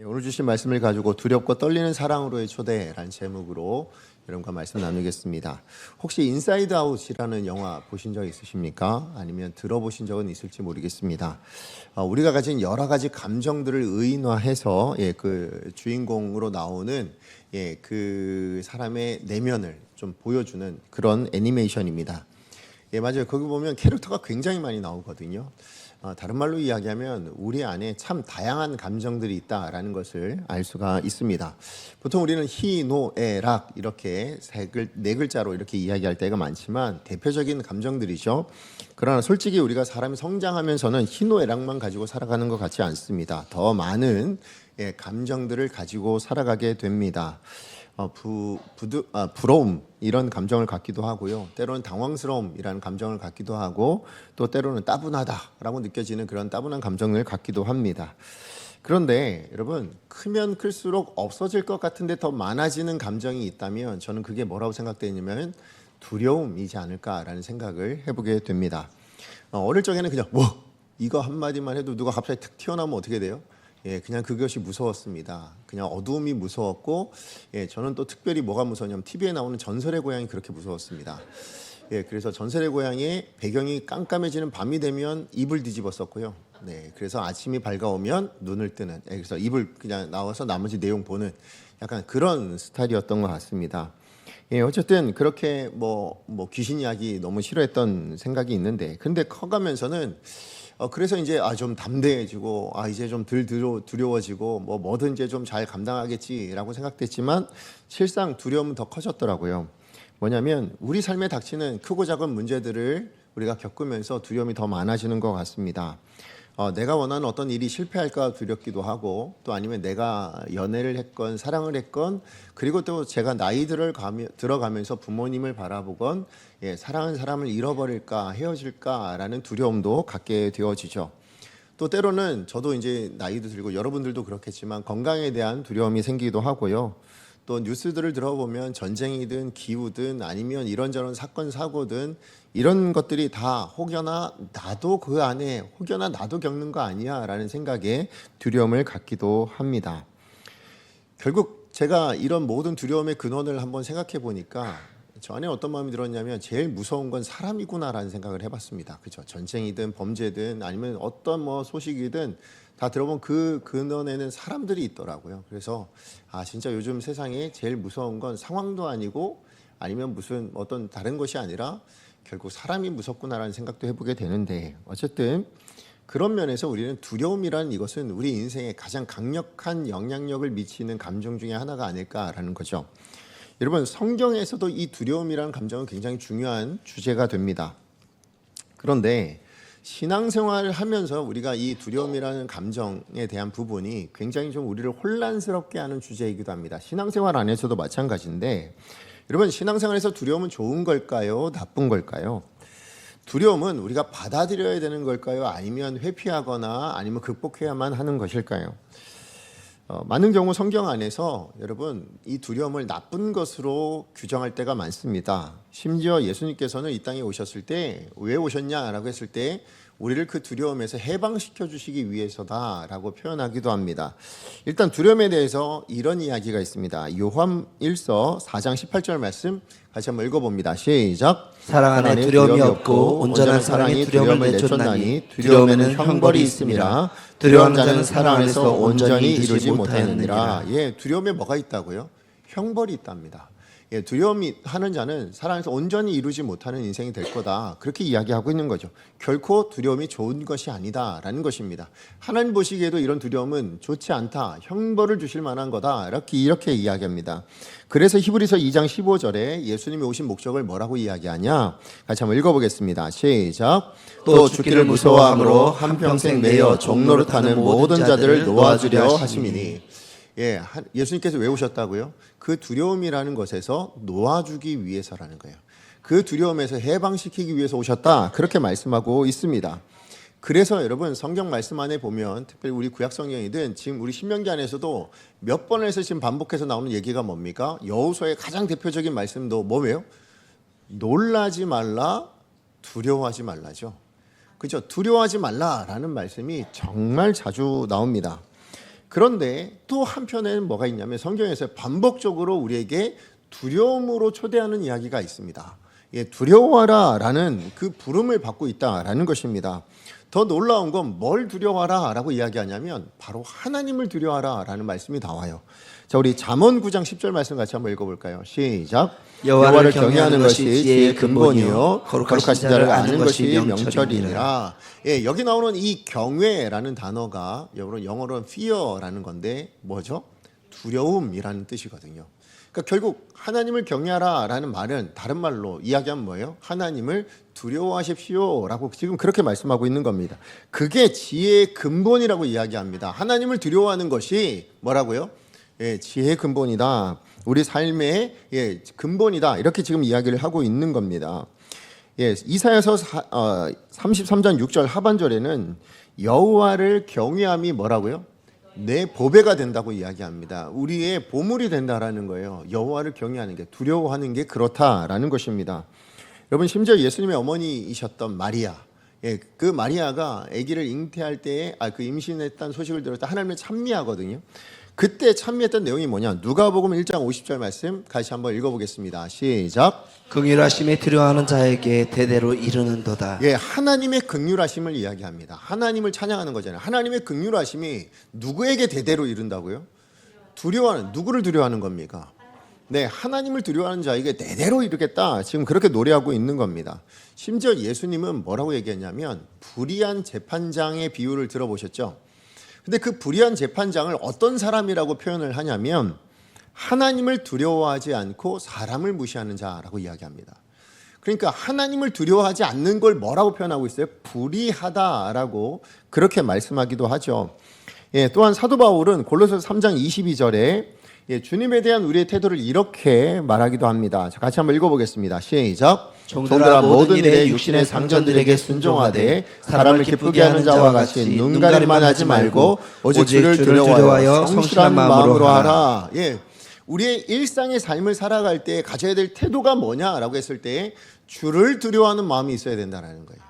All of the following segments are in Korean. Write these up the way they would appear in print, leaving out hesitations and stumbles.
오늘 주신 말씀을 가지고 두렵고 떨리는 사랑으로의 초대라는 제목으로 여러분과 말씀 나누겠습니다. 혹시 인사이드 아웃이라는 영화 보신 적 있으십니까? 아니면 들어보신 적은 있을지 모르겠습니다. 우리가 가진 여러 가지 감정들을 의인화해서 그 주인공으로 나오는 그 사람의 내면을 좀 보여주는 그런 애니메이션입니다. 맞아요. 거기 보면 캐릭터가 굉장히 많이 나오거든요. 다른 말로 이야기하면 우리 안에 참 다양한 감정들이 있다라는 것을 알 수가 있습니다. 보통 우리는 희, 노, 애, 락 이렇게 네 글자로 이렇게 이야기할 때가 많지만 대표적인 감정들이죠. 그러나 솔직히 우리가 사람이 성장하면서는 희, 노, 애, 락만 가지고 살아가는 것 같지 않습니다. 더 많은 감정들을 가지고 살아가게 됩니다. 부러움 이런 감정을 갖기도 하고요. 때로는 당황스러움이라는 감정을 갖기도 하고 또 때로는 따분하다라고 느껴지는 그런 따분한 감정을 갖기도 합니다. 그런데 여러분 크면 클수록 없어질 것 같은데 더 많아지는 감정이 있다면 저는 그게 뭐라고 생각되냐면 두려움이지 않을까라는 생각을 해보게 됩니다. 어릴 적에는 그냥 이거 한마디만 해도 누가 갑자기 툭 튀어나오면 어떻게 돼요? 그냥 그것이 무서웠습니다. 그냥 어두움이 무서웠고, 저는 또 특별히 뭐가 무서웠냐면 TV에 나오는 전설의 고향이 그렇게 무서웠습니다. 그래서 전설의 고향의 배경이 깜깜해지는 밤이 되면 이불 뒤집었었고요. 그래서 아침이 밝아오면 눈을 뜨는, 그래서 이불 그냥 나와서 나머지 내용 보는 약간 그런 스타일이었던 것 같습니다. 어쨌든 그렇게 뭐 귀신 이야기 너무 싫어했던 생각이 있는데, 근데 커가면서는 그래서 이제 좀 담대해지고 이제 좀 덜 두려워지고 뭐든지 좀 잘 감당하겠지라고 생각됐지만 실상 두려움은 더 커졌더라고요. 뭐냐면 우리 삶에 닥치는 크고 작은 문제들을 우리가 겪으면서 두려움이 더 많아지는 것 같습니다. 내가 원하는 어떤 일이 실패할까 두렵기도 하고 또 아니면 내가 연애를 했건 사랑을 했건 그리고 또 제가 나이 들어가면서 부모님을 바라보건 사랑하는 사람을 잃어버릴까 헤어질까라는 두려움도 갖게 되어지죠. 또 때로는 저도 이제 나이도 들고 여러분들도 그렇겠지만 건강에 대한 두려움이 생기기도 하고요. 또 뉴스들을 들어보면 전쟁이든 기후든 아니면 이런저런 사건 사고든 이런 것들이 다 혹여나 나도 그 안에 혹여나 나도 겪는 거 아니야 라는 생각에 두려움을 갖기도 합니다. 결국 제가 이런 모든 두려움의 근원을 한번 생각해 보니까 저 안에 어떤 마음이 들었냐면 제일 무서운 건 사람이구나라는 생각을 해봤습니다. 그죠? 전쟁이든 범죄든 아니면 어떤 소식이든 다 들어보면 그 근원에는 사람들이 있더라고요. 그래서 진짜 요즘 세상에 제일 무서운 건 상황도 아니고 아니면 무슨 어떤 다른 것이 아니라 결국 사람이 무섭구나라는 생각도 해보게 되는데 어쨌든 그런 면에서 우리는 두려움이라는 이것은 우리 인생에 가장 강력한 영향력을 미치는 감정 중에 하나가 아닐까라는 거죠. 여러분 성경에서도 이 두려움이라는 감정은 굉장히 중요한 주제가 됩니다. 그런데 신앙생활을 하면서 우리가 이 두려움이라는 감정에 대한 부분이 굉장히 좀 우리를 혼란스럽게 하는 주제이기도 합니다. 신앙생활 안에서도 마찬가지인데 여러분 신앙생활에서 두려움은 좋은 걸까요? 나쁜 걸까요? 두려움은 우리가 받아들여야 되는 걸까요? 아니면 회피하거나 아니면 극복해야만 하는 것일까요? 많은 경우 성경 안에서 여러분 이 두려움을 나쁜 것으로 규정할 때가 많습니다. 심지어 예수님께서는 이 땅에 오셨을 때 왜 오셨냐라고 했을 때 우리를 그 두려움에서 해방시켜 주시기 위해서다라고 표현하기도 합니다. 일단 두려움에 대해서 이런 이야기가 있습니다. 요한 1서 4장 18절 말씀 같이 한번 읽어봅니다. 시작. 사랑 안에 두려움이 없고 온전한 사랑이 두려움을 내쫓나니 두려움에는 형벌이 있음이라. 두려운 자는 사랑 안에서 온전히 이루지 못하느니라. 두려움에 뭐가 있다고요? 형벌이 있답니다. 두려움이 하는 자는 사랑 안에서 온전히 이루지 못하는 인생이 될 거다. 그렇게 이야기하고 있는 거죠. 결코 두려움이 좋은 것이 아니다라는 것입니다. 하나님 보시기에도 이런 두려움은 좋지 않다. 형벌을 주실 만한 거다. 이렇게 이야기합니다. 그래서 히브리서 2장 15절에 예수님이 오신 목적을 뭐라고 이야기하냐? 같이 한번 읽어보겠습니다. 시작. 또 죽기를 무서워함으로 한평생 매여 종노릇하는 모든 자들을 놓아주려 하심이니. 예수님께서 왜 오셨다고요? 그 두려움이라는 것에서 놓아주기 위해서라는 거예요. 그 두려움에서 해방시키기 위해서 오셨다. 그렇게 말씀하고 있습니다. 그래서 여러분 성경 말씀 안에 보면 특별히 우리 구약 성경이든 지금 우리 신명기 안에서도 몇 번에서 지금 반복해서 나오는 얘기가 뭡니까? 여호수아의 가장 대표적인 말씀도 뭐예요? 놀라지 말라, 두려워하지 말라죠. 그죠? 두려워하지 말라라는 말씀이 정말 자주 나옵니다. 그런데 또 한편에는 뭐가 있냐면 성경에서 반복적으로 우리에게 두려움으로 초대하는 이야기가 있습니다. 예, 두려워하라라는 그 부름을 받고 있다라는 것입니다. 더 놀라운 건 뭘 두려워하라라고 이야기하냐면 바로 하나님을 두려워하라라는 말씀이 나와요. 자, 우리 잠언 9장 10절 말씀 같이 한번 읽어볼까요? 시작. 여호와를 경외하는 것이 지혜의 근본이요 거룩하신 자를 아는 것이 명철이니라. 예, 여기 나오는 이 경외라는 단어가 영어로는 fear라는 건데 뭐죠? 두려움이라는 뜻이거든요. 그러니까 결국 하나님을 경외하라라는 말은 다른 말로 이야기하면 뭐예요? 하나님을 두려워하십시오라고 지금 그렇게 말씀하고 있는 겁니다. 그게 지혜의 근본이라고 이야기합니다. 하나님을 두려워하는 것이 뭐라고요? 예, 지혜의 근본이다. 우리 삶의 근본이다. 이렇게 지금 이야기를 하고 있는 겁니다. 예, 이사야서 33장 6절 하반절에는 여호와를 경외함이 뭐라고요? 내 보배가 된다고 이야기합니다. 우리의 보물이 된다라는 거예요. 여호와를 경외하는 게, 두려워하는 게 그렇다라는 것입니다. 여러분, 심지어 예수님의 어머니이셨던 마리아, 예, 그 마리아가 아기를 잉태할 때에 그 임신했다는 소식을 들을 때 하나님을 찬미하거든요. 그때 찬미했던 내용이 뭐냐? 누가복음 1장 50절 말씀 같이 한번 읽어보겠습니다. 시작. 긍휼하심에 두려워하는 자에게 대대로 이르는도다. 예, 하나님의 긍휼하심을 이야기합니다. 하나님을 찬양하는 거잖아요. 하나님의 긍휼하심이 누구에게 대대로 이른다고요? 두려워하는, 누구를 두려워하는 겁니까? 네, 하나님을 두려워하는 자에게 대대로 이르겠다. 지금 그렇게 노래하고 있는 겁니다. 심지어 예수님은 뭐라고 얘기했냐면 불의한 재판장의 비유를 들어보셨죠? 근데 그 불의한 재판장을 어떤 사람이라고 표현을 하냐면 하나님을 두려워하지 않고 사람을 무시하는 자라고 이야기합니다. 그러니까 하나님을 두려워하지 않는 걸 뭐라고 표현하고 있어요? 불의하다라고 그렇게 말씀하기도 하죠. 예, 또한 사도 바울은 골로새서 3장 22절에 주님에 대한 우리의 태도를 이렇게 말하기도 합니다. 자, 같이 한번 읽어보겠습니다. 시작. 종들아 모든 일에 육신의 상전들에게 순종하되 사람을 기쁘게 하는 자와 같이 눈가림만 하지 말고 오직 주를 두려워하여 성실한 마음으로 하라. 예, 우리의 일상의 삶을 살아갈 때 가져야 될 태도가 뭐냐라고 했을 때 주를 두려워하는 마음이 있어야 된다는 거예요.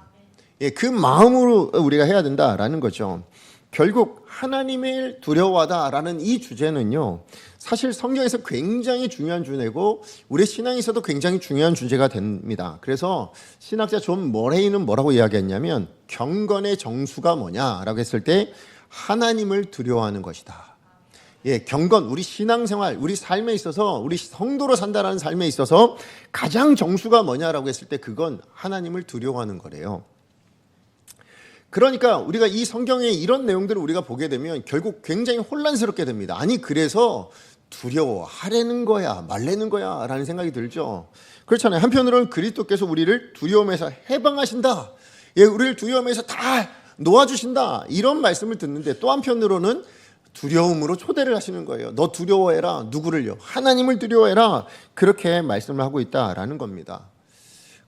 예, 그 마음으로 우리가 해야 된다라는 거죠. 결국 하나님을 두려워하다라는 이 주제는요, 사실 성경에서 굉장히 중요한 주제고 우리 신앙에서도 굉장히 중요한 주제가 됩니다. 그래서 신학자 존 머레이는 뭐라고 이야기했냐면 경건의 정수가 뭐냐라고 했을 때 하나님을 두려워하는 것이다. 예, 경건, 우리 신앙생활, 우리 삶에 있어서, 우리 성도로 산다라는 삶에 있어서 가장 정수가 뭐냐라고 했을 때 그건 하나님을 두려워하는 거래요. 그러니까 우리가 이 성경의 이런 내용들을 우리가 보게 되면 결국 굉장히 혼란스럽게 됩니다. 아니, 그래서 두려워하려는 거야, 말라는 거야 라는 생각이 들죠. 그렇잖아요. 한편으로는 그리스도께서 우리를 두려움에서 해방하신다. 예, 우리를 두려움에서 다 놓아주신다. 이런 말씀을 듣는데 또 한편으로는 두려움으로 초대를 하시는 거예요. 너 두려워해라. 누구를요? 하나님을 두려워해라. 그렇게 말씀을 하고 있다라는 겁니다.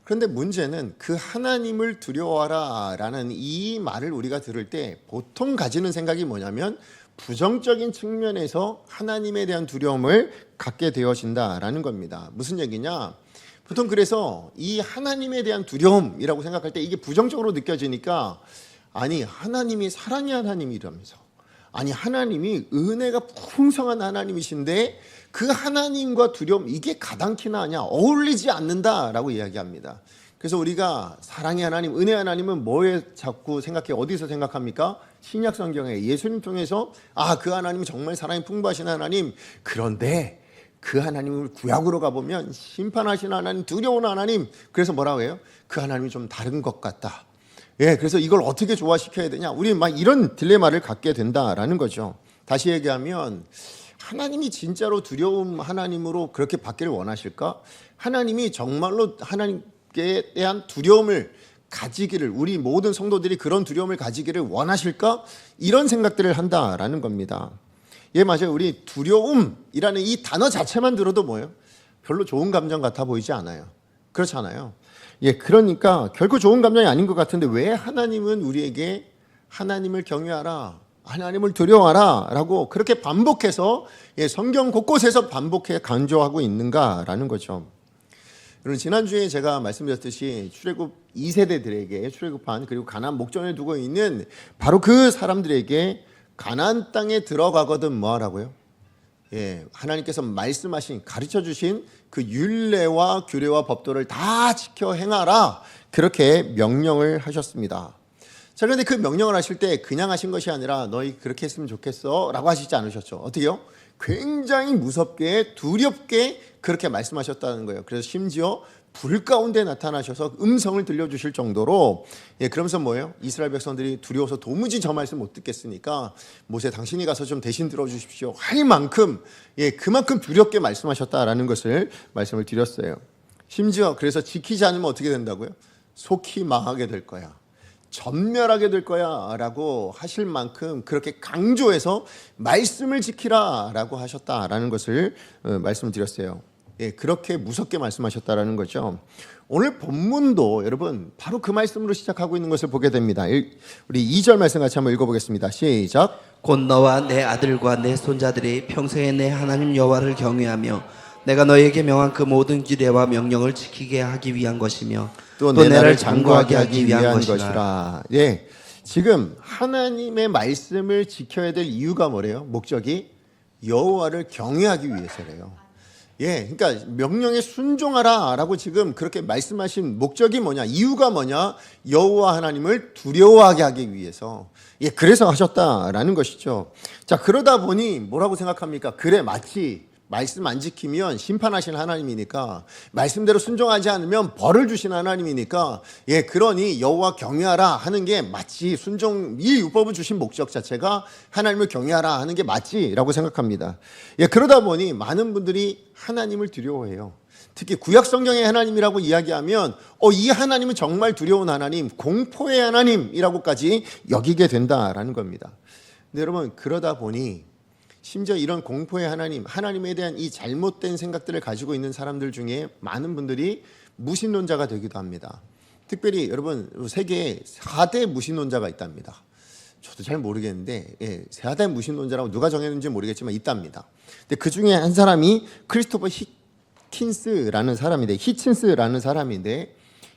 그런데 문제는 그 하나님을 두려워하라 라는 이 말을 우리가 들을 때 보통 가지는 생각이 뭐냐면 부정적인 측면에서 하나님에 대한 두려움을 갖게 되어진다라는 겁니다. 무슨 얘기냐? 보통 그래서 이 하나님에 대한 두려움이라고 생각할 때 이게 부정적으로 느껴지니까 아니, 하나님이 사랑의 하나님이라면서, 아니, 하나님이 은혜가 풍성한 하나님이신데 그 하나님과 두려움, 이게 가당키나 하냐, 어울리지 않는다라고 이야기합니다. 그래서 우리가 사랑의 하나님, 은혜의 하나님은 뭐에 자꾸 생각해? 어디서 생각합니까? 신약 성경에 예수님 통해서 그 하나님은 정말 사랑이 풍부하신 하나님. 그런데 그 하나님을 구약으로 가보면 심판하신 하나님, 두려운 하나님. 그래서 뭐라고 해요? 그 하나님이 좀 다른 것 같다. 예, 그래서 이걸 어떻게 조화시켜야 되냐? 우리 막 이런 딜레마를 갖게 된다라는 거죠. 다시 얘기하면 하나님이 진짜로 두려움 하나님으로 그렇게 받기를 원하실까? 하나님이 정말로 하나님께 대한 두려움을 가지기를, 우리 모든 성도들이 그런 두려움을 가지기를 원하실까? 이런 생각들을 한다라는 겁니다. 예, 맞아요. 우리 두려움이라는 이 단어 자체만 들어도 뭐예요? 별로 좋은 감정 같아 보이지 않아요. 그렇잖아요. 예, 그러니까 결코 좋은 감정이 아닌 것 같은데 왜 하나님은 우리에게 하나님을 경외하라, 하나님을 두려워하라 라고 그렇게 반복해서 성경 곳곳에서 반복해 강조하고 있는가라는 거죠. 여러분, 지난주에 제가 말씀드렸듯이 출애굽 2세대들에게 출애굽한, 그리고 가나안 목전에 두고 있는 바로 그 사람들에게 가나안 땅에 들어가거든 뭐 하라고요? 하나님께서 말씀하신 가르쳐 주신 그 율례와 규례와 법도를 다 지켜 행하라 그렇게 명령을 하셨습니다. 자, 그런데 그 명령을 하실 때 그냥 하신 것이 아니라 너희 그렇게 했으면 좋겠어 라고 하시지 않으셨죠. 어떻게요? 굉장히 무섭게 두렵게 그렇게 말씀하셨다는 거예요. 그래서 심지어 불 가운데 나타나셔서 음성을 들려주실 정도로 그러면서 뭐예요? 이스라엘 백성들이 두려워서 도무지 저 말씀 못 듣겠으니까 모세 당신이 가서 좀 대신 들어주십시오 할 만큼 그만큼 두렵게 말씀하셨다라는 것을 말씀을 드렸어요. 심지어 그래서 지키지 않으면 어떻게 된다고요? 속히 망하게 될 거야, 전멸하게 될 거야 라고 하실 만큼 그렇게 강조해서 말씀을 지키라 라고 하셨다라는 것을 말씀을 드렸어요. 그렇게 무섭게 말씀하셨다라는 거죠. 오늘 본문도 여러분 바로 그 말씀으로 시작하고 있는 것을 보게 됩니다. 우리 2절 말씀 같이 한번 읽어보겠습니다. 시작. 곧 너와 내 아들과 내 손자들이 평생에 내 하나님 여호와를 경외하며 내가 너에게 명한 그 모든 규례와 명령을 지키게 하기 위한 것이며 또 내 나라를 장구하게 하기 위한 것이라. 지금 하나님의 말씀을 지켜야 될 이유가 뭐래요? 목적이 여호와를 경외하기 위해서래요. 그러니까 명령에 순종하라라고 지금 그렇게 말씀하신 목적이 뭐냐? 이유가 뭐냐? 여호와 하나님을 두려워하게 하기 위해서. 그래서 하셨다라는 것이죠. 자, 그러다 보니 뭐라고 생각합니까? 그래, 마치 말씀 안 지키면 심판하신 하나님이니까, 말씀대로 순종하지 않으면 벌을 주신 하나님이니까, 그러니 여호와 경외하라 하는 게 마치 순종, 이 율법을 주신 목적 자체가 하나님을 경외하라 하는 게 맞지라고 생각합니다. 그러다 보니 많은 분들이 하나님을 두려워해요. 특히 구약 성경의 하나님이라고 이야기하면 이 하나님은 정말 두려운 하나님, 공포의 하나님이라고까지 여기게 된다라는 겁니다. 근데 여러분, 그러다 보니 심지어 이런 공포의 하나님, 하나님에 대한 이 잘못된 생각들을 가지고 있는 사람들 중에 많은 분들이 무신론자가 되기도 합니다. 특별히 여러분, 세계에 4대 무신론자가 있답니다. 저도 잘 모르겠는데 4대 무신론자라고 누가 정했는지 모르겠지만 있답니다. 근데 그 중에 한 사람이 크리스토퍼 히친스라는 사람인데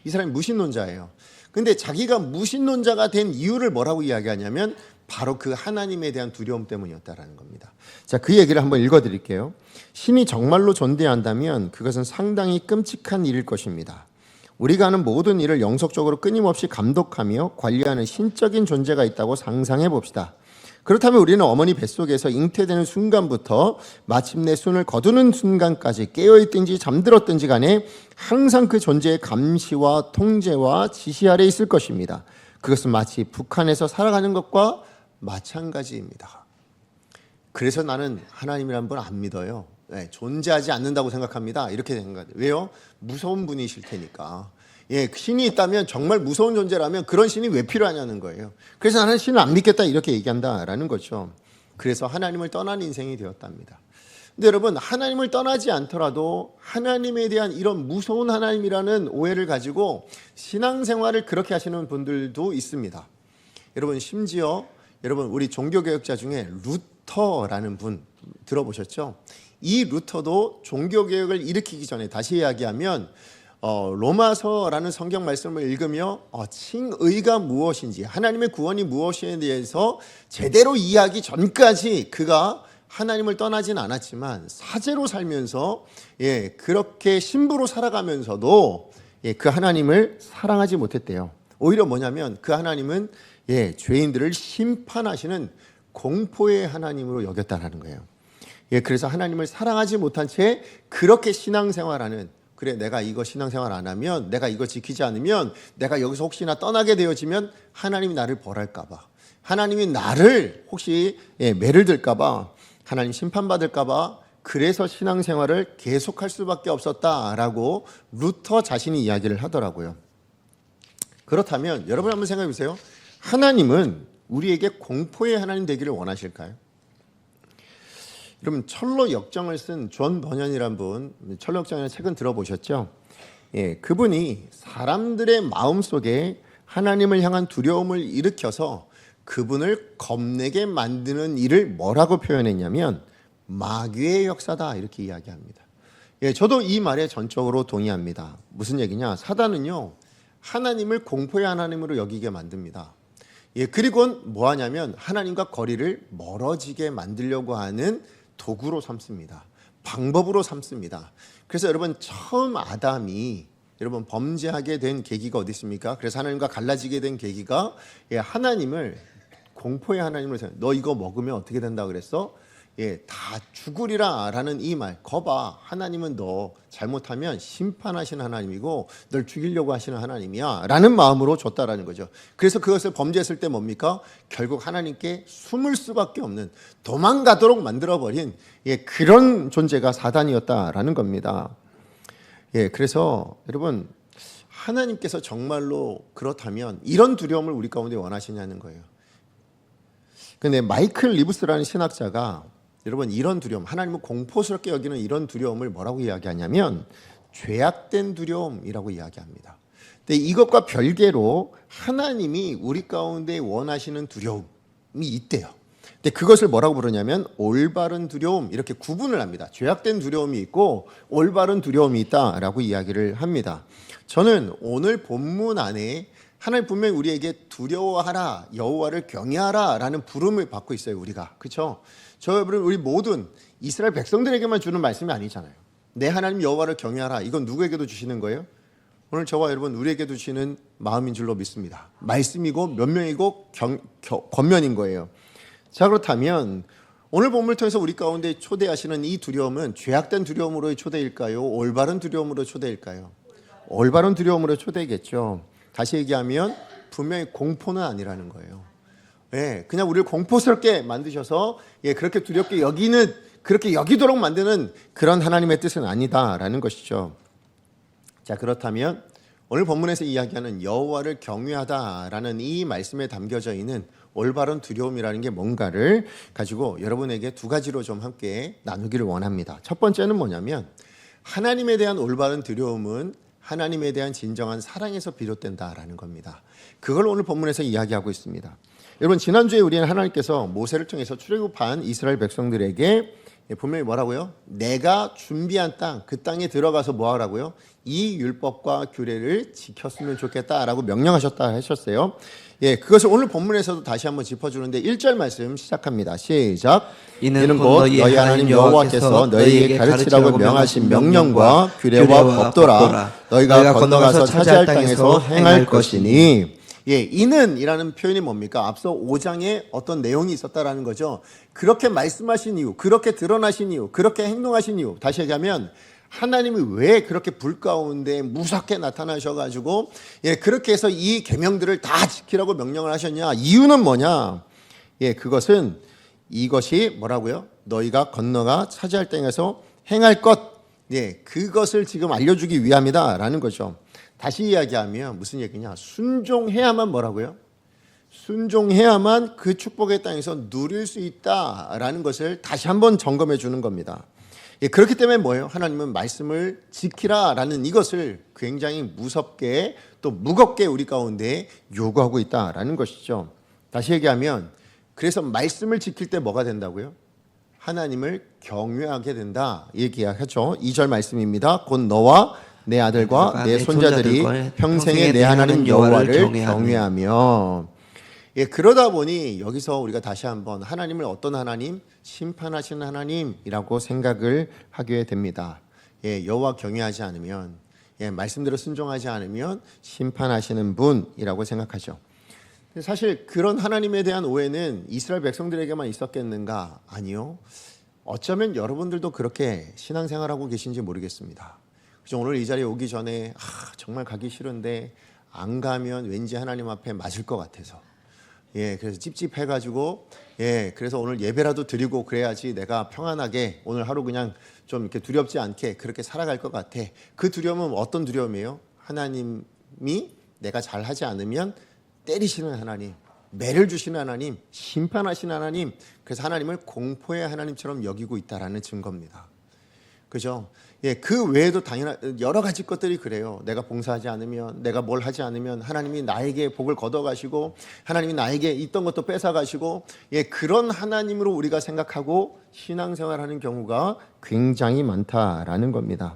이 사람이 무신론자예요. 근데 자기가 무신론자가 된 이유를 뭐라고 이야기하냐면 바로 그 하나님에 대한 두려움 때문이었다라는 겁니다. 자, 그 얘기를 한번 읽어드릴게요. 신이 정말로 존재한다면 그것은 상당히 끔찍한 일일 것입니다. 우리가 하는 모든 일을 영속적으로 끊임없이 감독하며 관리하는 신적인 존재가 있다고 상상해 봅시다. 그렇다면 우리는 어머니 뱃속에서 잉태되는 순간부터 마침내 손을 거두는 순간까지 깨어있든지 잠들었든지 간에 항상 그 존재의 감시와 통제와 지시 아래 있을 것입니다. 그것은 마치 북한에서 살아가는 것과 마찬가지입니다. 그래서 나는 하나님이란 분 안 믿어요. 존재하지 않는다고 생각합니다. 이렇게 생각해요. 왜요? 무서운 분이실 테니까. 신이 있다면, 정말 무서운 존재라면 그런 신이 왜 필요하냐는 거예요. 그래서 나는 신을 안 믿겠다 이렇게 얘기한다라는 거죠. 그래서 하나님을 떠난 인생이 되었답니다. 근데 여러분, 하나님을 떠나지 않더라도 하나님에 대한 이런 무서운 하나님이라는 오해를 가지고 신앙생활을 그렇게 하시는 분들도 있습니다. 여러분, 심지어 우리 종교개혁자 중에 루터라는 분 들어보셨죠? 이 루터도 종교개혁을 일으키기 전에, 다시 이야기하면 로마서라는 성경 말씀을 읽으며 칭의가 무엇인지, 하나님의 구원이 무엇인지에 대해서 제대로 이해하기 전까지 그가 하나님을 떠나진 않았지만 사제로 살면서 그렇게 신부로 살아가면서도 그 하나님을 사랑하지 못했대요. 오히려 뭐냐면 그 하나님은 죄인들을 심판하시는 공포의 하나님으로 여겼다라는 거예요. 그래서 하나님을 사랑하지 못한 채 그렇게 신앙생활하는, 그래, 내가 이거 신앙생활 안 하면, 내가 이거 지키지 않으면, 내가 여기서 혹시나 떠나게 되어지면 하나님이 나를 벌할까 봐, 하나님이 나를 혹시 매를 들까 봐, 하나님 심판받을까 봐, 그래서 신앙생활을 계속할 수밖에 없었다라고 루터 자신이 이야기를 하더라고요. 그렇다면 여러분 한번 생각해 보세요. 하나님은 우리에게 공포의 하나님 되기를 원하실까요? 여러분, 철로 역정을 쓴 존 버년이란 분, 철로 역정이라는 책은 들어보셨죠? 그분이 사람들의 마음속에 하나님을 향한 두려움을 일으켜서 그분을 겁내게 만드는 일을 뭐라고 표현했냐면 마귀의 역사다 이렇게 이야기합니다. 저도 이 말에 전적으로 동의합니다. 무슨 얘기냐? 사단은요, 하나님을 공포의 하나님으로 여기게 만듭니다. 그리고는 뭐 하냐면 하나님과 거리를 멀어지게 만들려고 하는 도구로 삼습니다. 방법으로 삼습니다. 그래서 여러분 처음 아담이 여러분 범죄하게 된 계기가 어디 있습니까? 그래서 하나님과 갈라지게 된 계기가 하나님을 공포의 하나님을 생각. 너 이거 먹으면 어떻게 된다 그랬어? 다 죽으리라라는 이 말. 거봐, 하나님은 너 잘못하면 심판하시는 하나님이고 널 죽이려고 하시는 하나님이야라는 마음으로 줬다라는 거죠. 그래서 그것을 범죄했을 때 뭡니까? 결국 하나님께 숨을 수밖에 없는 도망가도록 만들어버린 그런 존재가 사단이었다라는 겁니다. 그래서 여러분 하나님께서 정말로 그렇다면 이런 두려움을 우리 가운데 원하시냐는 거예요. 근데 마이클 리브스라는 신학자가 여러분 이런 두려움, 하나님을 공포스럽게 여기는 이런 두려움을 뭐라고 이야기하냐면 죄악된 두려움이라고 이야기합니다. 근데 이것과 별개로 하나님이 우리 가운데 원하시는 두려움이 있대요. 근데 그것을 뭐라고 부르냐면 올바른 두려움, 이렇게 구분을 합니다. 죄악된 두려움이 있고 올바른 두려움이 있다라고 이야기를 합니다. 저는 오늘 본문 안에 하나님 분명히 우리에게 두려워하라, 여호와를 경외하라라는 부름을 받고 있어요. 우리가, 그렇죠? 여러분, 우리 모든 이스라엘 백성들에게만 주는 말씀이 아니잖아요. 내 하나님 여호와를 경외하라. 이건 누구에게도 주시는 거예요? 오늘 저와 여러분 우리에게도 주시는 마음인 줄로 믿습니다. 말씀이고 면명이고 권면인 거예요. 자, 그렇다면 오늘 본문을 통해서 우리 가운데 초대하시는 이 두려움은 죄악된 두려움으로의 초대일까요? 올바른 두려움으로 초대일까요? 올바른 두려움으로 초대겠죠. 다시 얘기하면 분명히 공포는 아니라는 거예요. 그냥 우리를 공포스럽게 만드셔서 그렇게 두렵게 여기는, 그렇게 여기도록 만드는 그런 하나님의 뜻은 아니다라는 것이죠. 자, 그렇다면 오늘 본문에서 이야기하는 여호와를 경외하다라는 이 말씀에 담겨져 있는 올바른 두려움이라는 게 뭔가를 가지고 여러분에게 두 가지로 좀 함께 나누기를 원합니다. 첫 번째는 뭐냐면 하나님에 대한 올바른 두려움은 하나님에 대한 진정한 사랑에서 비롯된다라는 겁니다. 그걸 오늘 본문에서 이야기하고 있습니다. 여러분 지난주에 우리는 하나님께서 모세를 통해서 출애굽한 이스라엘 백성들에게 분명히 뭐라고요? 내가 준비한 땅, 그 땅에 들어가서 뭐 하라고요? 이 율법과 규례를 지켰으면 좋겠다라고 명령하셨다 하셨어요. 그것을 오늘 본문에서도 다시 한번 짚어주는데 1절 말씀 시작합니다. 시작. 이는 곧 너희 하나님 여호와께서 너희에게 가르치라고 명하신 명령과 규례와 법도라. 너희가 건너가서 차지할 땅에서 행할 것이니. 이는 이라는 표현이 뭡니까? 앞서 5장에 어떤 내용이 있었다라는 거죠. 그렇게 말씀하신 이유, 그렇게 드러나신 이유, 그렇게 행동하신 이유. 다시 얘기하면 하나님이 왜 그렇게 불 가운데 무섭게 나타나셔가지고 그렇게 해서 이 계명들을 다 지키라고 명령을 하셨냐? 이유는 뭐냐? 그것은 이것이 뭐라고요? 너희가 건너가 차지할 땅에서 행할 것. 그것을 지금 알려주기 위함이다라는 거죠. 다시 이야기하면 무슨 얘기냐? 순종해야만 뭐라고요? 순종해야만 그 축복의 땅에서 누릴 수 있다라는 것을 다시 한번 점검해 주는 겁니다. 그렇기 때문에 뭐예요? 하나님은 말씀을 지키라라는 이것을 굉장히 무섭게 또 무겁게 우리 가운데 요구하고 있다라는 것이죠. 다시 얘기하면 그래서 말씀을 지킬 때 뭐가 된다고요? 하나님을 경외하게 된다 얘기하죠. 2절 말씀입니다. 곧 너와 내 아들과 내 손자들이 평생에 내 하나님 여호와를 경외하며. 그러다 보니 여기서 우리가 다시 한번 하나님을 어떤 하나님? 심판하시는 하나님이라고 생각을 하게 됩니다. 여호와 경외하지 않으면, 말씀대로 순종하지 않으면 심판하시는 분이라고 생각하죠. 사실 그런 하나님에 대한 오해는 이스라엘 백성들에게만 있었겠는가? 아니요. 어쩌면 여러분들도 그렇게 신앙생활하고 계신지 모르겠습니다. 그래서 오늘 이 자리에 오기 전에 정말 가기 싫은데 안 가면 왠지 하나님 앞에 맞을 것 같아서 그래서 찝찝해가지고 그래서 오늘 예배라도 드리고 그래야지 내가 평안하게 오늘 하루 그냥 좀 이렇게 두렵지 않게 그렇게 살아갈 것 같아. 그 두려움은 어떤 두려움이에요? 하나님이 내가 잘하지 않으면 때리시는 하나님, 매를 주시는 하나님, 심판하시는 하나님, 그래서 하나님을 공포의 하나님처럼 여기고 있다라는 증거입니다. 그죠? 그 외에도 당연한 여러 가지 것들이 그래요. 내가 봉사하지 않으면, 내가 뭘 하지 않으면 하나님이 나에게 복을 걷어가시고 하나님이 나에게 있던 것도 뺏어가시고 그런 하나님으로 우리가 생각하고 신앙생활하는 경우가 굉장히 많다라는 겁니다.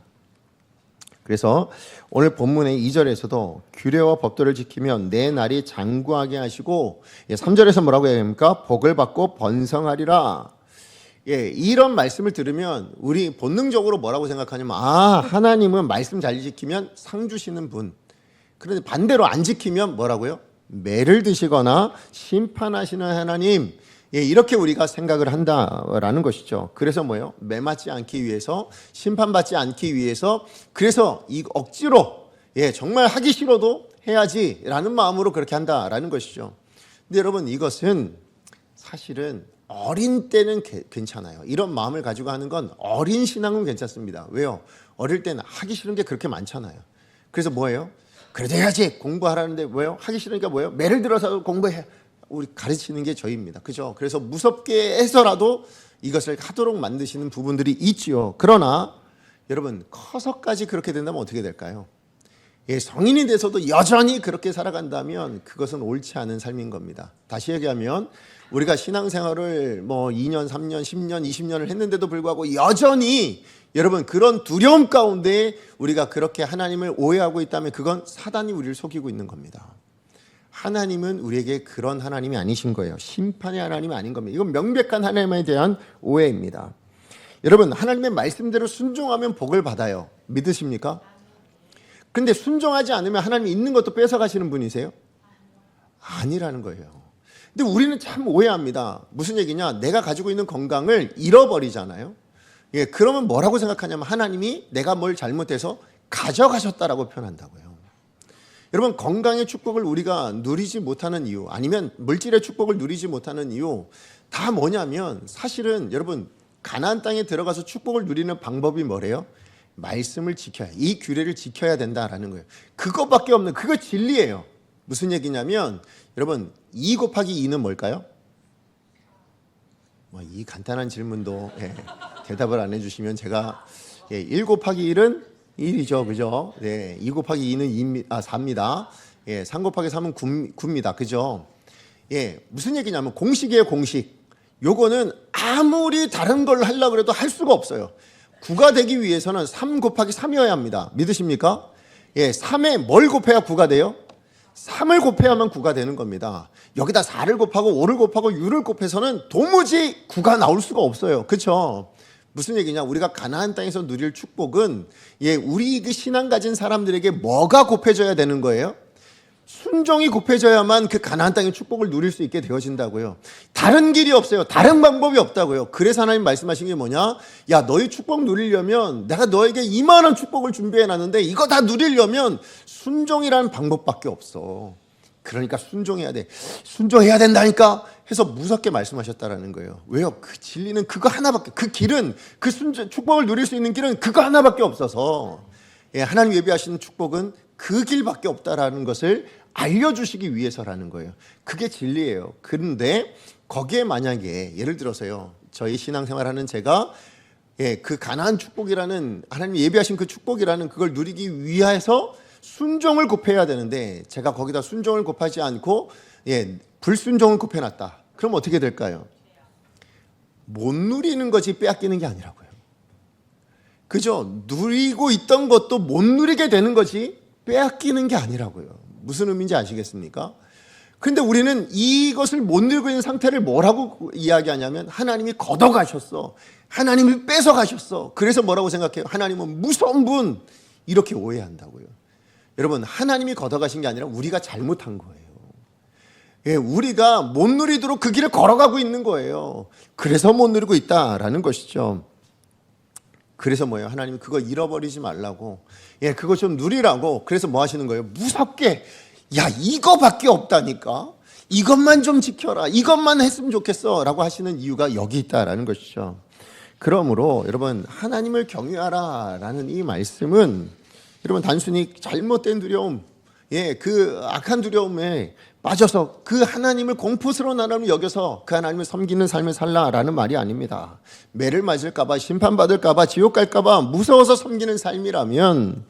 그래서 오늘 본문의 2절에서도 규례와 법도를 지키면 내 날이 장구하게 하시고 3절에서 뭐라고 해야 됩니까? 복을 받고 번성하리라. 이런 말씀을 들으면 우리 본능적으로 뭐라고 생각하냐면 하나님은 말씀 잘 지키면 상 주시는 분. 그런데 반대로 안 지키면 뭐라고요? 매를 드시거나 심판하시는 하나님. 이렇게 우리가 생각을 한다라는 것이죠. 그래서 뭐예요? 매맞지 않기 위해서, 심판받지 않기 위해서, 그래서 이 억지로 정말 하기 싫어도 해야지라는 마음으로 그렇게 한다라는 것이죠. 근데 여러분, 이것은 사실은 어린 때는 괜찮아요. 이런 마음을 가지고 하는 건 어린 신앙은 괜찮습니다. 왜요? 어릴 때는 하기 싫은 게 그렇게 많잖아요. 그래서 뭐예요? 그래도 해야지, 공부하라는데 뭐예요? 하기 싫으니까 뭐예요? 매를 들어서 공부해. 우리 가르치는 게 저희입니다. 그죠? 그래서 무섭게 해서라도 이것을 하도록 만드시는 부분들이 있지요. 그러나 여러분, 커서까지 그렇게 된다면 어떻게 될까요? 성인이 돼서도 여전히 그렇게 살아간다면 그것은 옳지 않은 삶인 겁니다. 다시 얘기하면 우리가 신앙생활을 2년, 3년, 10년, 20년을 했는데도 불구하고 여전히 여러분 그런 두려움 가운데 우리가 그렇게 하나님을 오해하고 있다면 그건 사단이 우리를 속이고 있는 겁니다. 하나님은 우리에게 그런 하나님이 아니신 거예요. 심판의 하나님이 아닌 겁니다. 이건 명백한 하나님에 대한 오해입니다. 여러분, 하나님의 말씀대로 순종하면 복을 받아요. 믿으십니까? 근데 순종하지 않으면 하나님이 있는 것도 뺏어가시는 분이세요? 아니라는 거예요. 근데 우리는 참 오해합니다. 무슨 얘기냐? 내가 가지고 있는 건강을 잃어버리잖아요. 그러면 뭐라고 생각하냐면 하나님이 내가 뭘 잘못해서 가져가셨다라고 표현한다고요. 여러분, 건강의 축복을 우리가 누리지 못하는 이유, 아니면 물질의 축복을 누리지 못하는 이유 다 뭐냐면 사실은 여러분 가나안 땅에 들어가서 축복을 누리는 방법이 뭐래요? 말씀을 지켜야, 이 규례를 지켜야 된다라는 거예요. 그것밖에 없는, 그거 진리예요. 무슨 얘기냐면 여러분 2 곱하기 2는 뭘까요? 이 간단한 질문도 대답을 안 해주시면 제가 1 곱하기 1은 1이죠, 그죠? 2 곱하기 2는 4입니다. 3 곱하기 3은 9입니다, 그죠? 무슨 얘기냐면 공식이에요, 공식. 요거는 아무리 다른 걸 하려고 해도 할 수가 없어요. 9가 되기 위해서는 3 곱하기 3이어야 합니다. 믿으십니까? 3에 뭘 곱해야 9가 돼요? 3을 곱해야만 9가 되는 겁니다. 여기다 4를 곱하고 5를 곱하고 6을 곱해서는 도무지 9가 나올 수가 없어요. 그렇죠? 무슨 얘기냐? 우리가 가나안 땅에서 누릴 축복은 우리 그 신앙 가진 사람들에게 뭐가 곱해져야 되는 거예요? 순종이 곱해져야만 그 가나안 땅의 축복을 누릴 수 있게 되어진다고요. 다른 길이 없어요. 다른 방법이 없다고요. 그래서 하나님 말씀하신 게 뭐냐? 야, 너희 축복 누리려면 내가 너에게 이만한 축복을 준비해 놨는데 이거 다 누리려면 순종이라는 방법밖에 없어. 그러니까 순종해야 돼. 순종해야 된다니까 해서 무섭게 말씀하셨다라는 거예요. 왜요? 그 진리는 그거 하나밖에, 그 길은, 그 축복을 누릴 수 있는 길은 그거 하나밖에 없어서 하나님 예비하시는 축복은 그 길밖에 없다라는 것을 알려주시기 위해서라는 거예요. 그게 진리예요. 그런데 거기에 만약에 예를 들어서요, 저희 신앙생활하는 제가 그 가나안 축복이라는 하나님 예비하신 그 축복이라는 그걸 누리기 위해서 순종을 곱해야 되는데 제가 거기다 순종을 곱하지 않고 불순종을 곱해놨다. 그럼 어떻게 될까요? 못 누리는 것이 빼앗기는 게 아니라고요. 그죠? 누리고 있던 것도 못 누리게 되는 것이 빼앗기는 게 아니라고요. 무슨 의미인지 아시겠습니까? 근데 우리는 이것을 못 누리고 있는 상태를 뭐라고 이야기하냐면 하나님이 걷어가셨어. 하나님이 뺏어가셨어. 그래서 뭐라고 생각해요? 하나님은 무서운 분. 이렇게 오해한다고요. 여러분, 하나님이 걷어가신 게 아니라 우리가 잘못한 거예요. 우리가 못 누리도록 그 길을 걸어가고 있는 거예요. 그래서 못 누리고 있다라는 것이죠. 그래서 뭐예요? 하나님이 그거 잃어버리지 말라고, 그거 좀 누리라고. 그래서 뭐 하시는 거예요? 무섭게, 야, 이거밖에 없다니까, 이것만 좀 지켜라, 이것만 했으면 좋겠어 라고 하시는 이유가 여기 있다라는 것이죠. 그러므로 여러분, 하나님을 경외하라 라는 이 말씀은 여러분 단순히 잘못된 두려움, 그 악한 두려움에 빠져서 그 하나님을 공포스러운 하나님을 여겨서 그 하나님을 섬기는 삶을 살라라는 말이 아닙니다. 매를 맞을까봐, 심판받을까봐, 지옥 갈까봐 무서워서 섬기는 삶이라면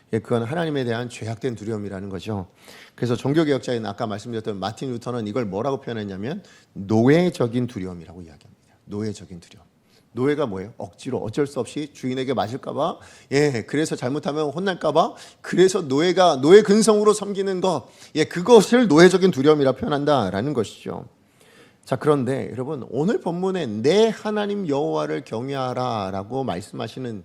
그건 하나님에 대한 죄악된 두려움이라는 거죠. 그래서 종교개혁자인 아까 말씀드렸던 마틴 루터는 이걸 뭐라고 표현했냐면 노예적인 두려움이라고 이야기합니다. 노예적인 두려움. 노예가 뭐예요? 억지로 어쩔 수 없이 주인에게 맞을까봐, 그래서 잘못하면 혼날까봐, 그래서 노예가 노예 근성으로 섬기는 것, 그것을 노예적인 두려움이라 표현한다라는 것이죠. 자, 그런데 여러분, 오늘 본문에 내 하나님 여호와를 경외하라라고 말씀하시는,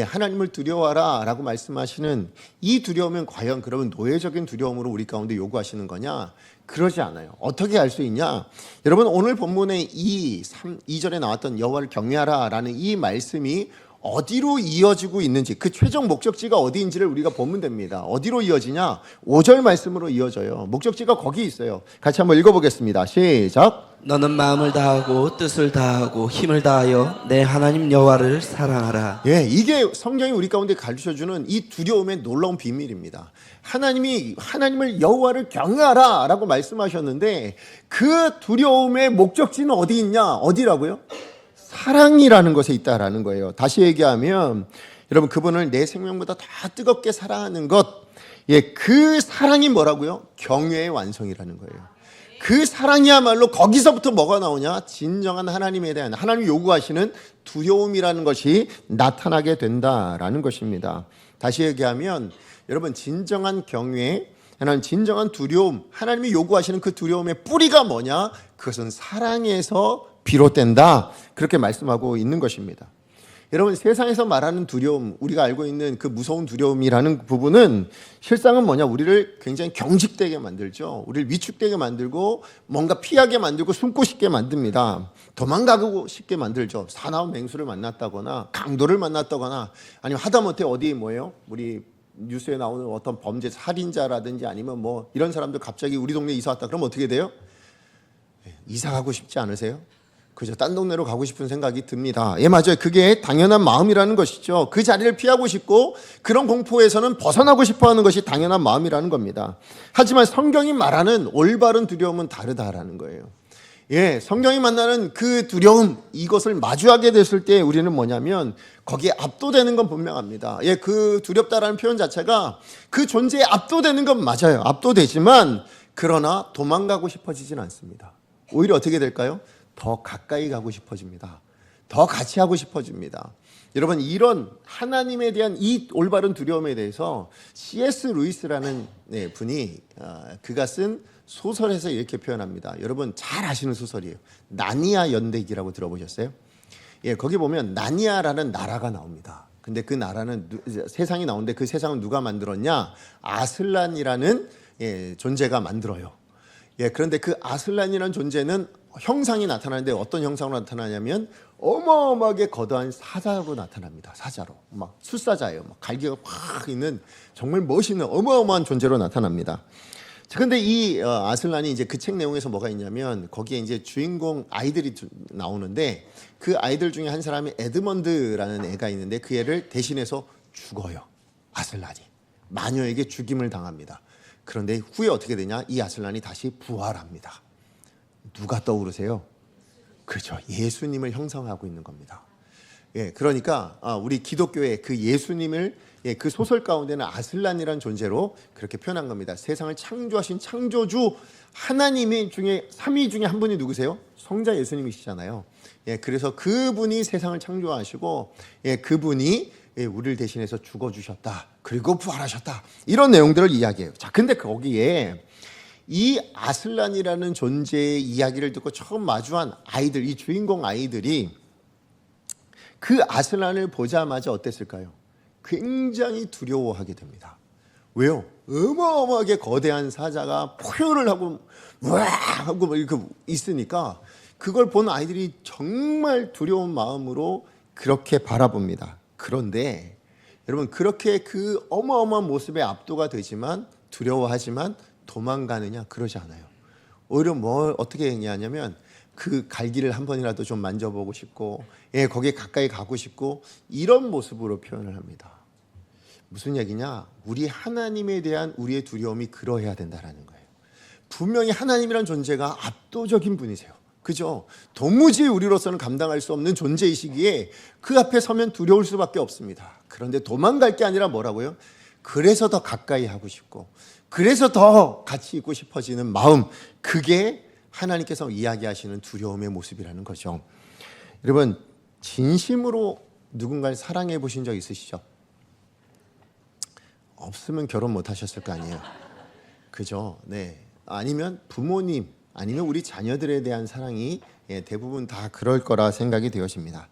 하나님을 두려워하라라고 말씀하시는 이 두려움은 과연 그러면 노예적인 두려움으로 우리 가운데 요구하시는 거냐? 그러지 않아요. 어떻게 알 수 있냐? 여러분, 오늘 본문의 2절에 나왔던 여호와를 경외하라라는 이 말씀이 어디로 이어지고 있는지, 그 최종 목적지가 어디인지를 우리가 보면 됩니다. 어디로 이어지냐? 5절 말씀으로 이어져요. 목적지가 거기 있어요. 같이 한번 읽어보겠습니다. 시작. 너는 마음을 다하고 뜻을 다하고 힘을 다하여 내 하나님 여호와를 사랑하라. 이게 성경이 우리 가운데 가르쳐주는 이 두려움의 놀라운 비밀입니다. 하나님을 여호와를 경외하라라고 말씀하셨는데 그 두려움의 목적지는 어디 있냐? 어디라고요? 사랑이라는 것에 있다라는 거예요. 다시 얘기하면 여러분, 그분을 내 생명보다 더 뜨겁게 사랑하는 것, 그 사랑이 뭐라고요? 경외의 완성이라는 거예요. 그 사랑이야말로 거기서부터 뭐가 나오냐? 진정한 하나님에 대한, 하나님이 요구하시는 두려움이라는 것이 나타나게 된다라는 것입니다. 다시 얘기하면 여러분, 진정한 경외, 하나님 진정한 두려움, 하나님이 요구하시는 그 두려움의 뿌리가 뭐냐? 그것은 사랑에서 비롯된다, 그렇게 말씀하고 있는 것입니다. 여러분, 세상에서 말하는 두려움, 우리가 알고 있는 그 무서운 두려움이라는 부분은 실상은 뭐냐? 우리를 굉장히 경직되게 만들죠. 우리를 위축되게 만들고 뭔가 피하게 만들고 숨고 싶게 만듭니다. 도망가고 싶게 만들죠. 사나운 맹수를 만났다거나 강도를 만났다거나, 아니면 하다못해 어디 뭐예요? 우리 뉴스에 나오는 어떤 범죄 살인자라든지 아니면 뭐 이런 사람들 갑자기 우리 동네에 이사 왔다 그러면 어떻게 돼요? 이사 가고 싶지 않으세요? 그죠? 딴 동네로 가고 싶은 생각이 듭니다. 맞아요. 그게 당연한 마음이라는 것이죠. 그 자리를 피하고 싶고 그런 공포에서는 벗어나고 싶어하는 것이 당연한 마음이라는 겁니다. 하지만 성경이 말하는 올바른 두려움은 다르다라는 거예요. 성경이 만나는 그 두려움, 이것을 마주하게 됐을 때 우리는 뭐냐면 거기에 압도되는 건 분명합니다. 그 두렵다라는 표현 자체가 그 존재에 압도되는 건 맞아요. 압도되지만 그러나 도망가고 싶어지진 않습니다. 오히려 어떻게 될까요? 더 가까이 가고 싶어집니다. 더 같이 하고 싶어집니다. 여러분, 이런 하나님에 대한 이 올바른 두려움에 대해서 C.S. 루이스라는 분이 그가 쓴 소설에서 이렇게 표현합니다. 여러분 잘 아시는 소설이에요. 나니아 연대기라고 들어보셨어요? 거기 보면 나니아라는 나라가 나옵니다. 근데 그 나라는 세상이 나오는데 그 세상은 누가 만들었냐? 아슬란이라는 존재가 만들어요. 그런데 그 아슬란이라는 존재는 형상이 나타나는데 어떤 형상으로 나타나냐면 어마어마하게 거대한 사자로 나타납니다. 사자로, 막 숫사자예요. 막 갈기가 확 있는 정말 멋있는 어마어마한 존재로 나타납니다. 그런데 이 아슬란이 이제 그 책 내용에서 뭐가 있냐면 거기에 이제 주인공 아이들이 나오는데 그 아이들 중에 한 사람이 에드먼드라는 애가 있는데 그 애를 대신해서 죽어요. 아슬란이 마녀에게 죽임을 당합니다. 그런데 후에 어떻게 되냐? 이 아슬란이 다시 부활합니다. 누가 떠오르세요? 그렇죠. 예수님을 형성하고 있는 겁니다. 그러니까 우리 기독교의 그 예수님을 그 소설 가운데는 아슬란이라는 존재로 그렇게 표현한 겁니다. 세상을 창조하신 창조주 하나님의 중에 삼위 중에 한 분이 누구세요? 성자 예수님이시잖아요. 그래서 그분이 세상을 창조하시고 그분이 우리를 대신해서 죽어주셨다. 그리고 부활하셨다. 이런 내용들을 이야기해요. 자, 근데 거기에 이 아슬란이라는 존재의 이야기를 듣고 처음 마주한 아이들, 이 주인공 아이들이 그 아슬란을 보자마자 어땠을까요? 굉장히 두려워하게 됩니다. 왜요? 어마어마하게 거대한 사자가 포효를 하고 와 하고 이렇게 있으니까 그걸 본 아이들이 정말 두려운 마음으로 그렇게 바라봅니다. 그런데 여러분, 그렇게 그 어마어마한 모습에 압도가 되지만 두려워하지만 도망가느냐? 그러지 않아요. 오히려 뭘 어떻게 했냐면 그 갈기를 한 번이라도 좀 만져보고 싶고 거기에 가까이 가고 싶고 이런 모습으로 표현을 합니다. 무슨 얘기냐? 우리 하나님에 대한 우리의 두려움이 그러해야 된다라는 거예요. 분명히 하나님이란 존재가 압도적인 분이세요. 그죠? 도무지 우리로서는 감당할 수 없는 존재이시기에 그 앞에 서면 두려울 수밖에 없습니다. 그런데 도망갈 게 아니라 뭐라고요? 그래서 더 가까이 하고 싶고 그래서 더 같이 있고 싶어지는 마음, 그게 하나님께서 이야기하시는 두려움의 모습이라는 거죠. 여러분, 진심으로 누군가를 사랑해 보신 적 있으시죠? 없으면 결혼 못 하셨을 거 아니에요. 그죠? 네. 아니면 부모님, 아니면 우리 자녀들에 대한 사랑이 대부분 다 그럴 거라 생각이 되어집니다.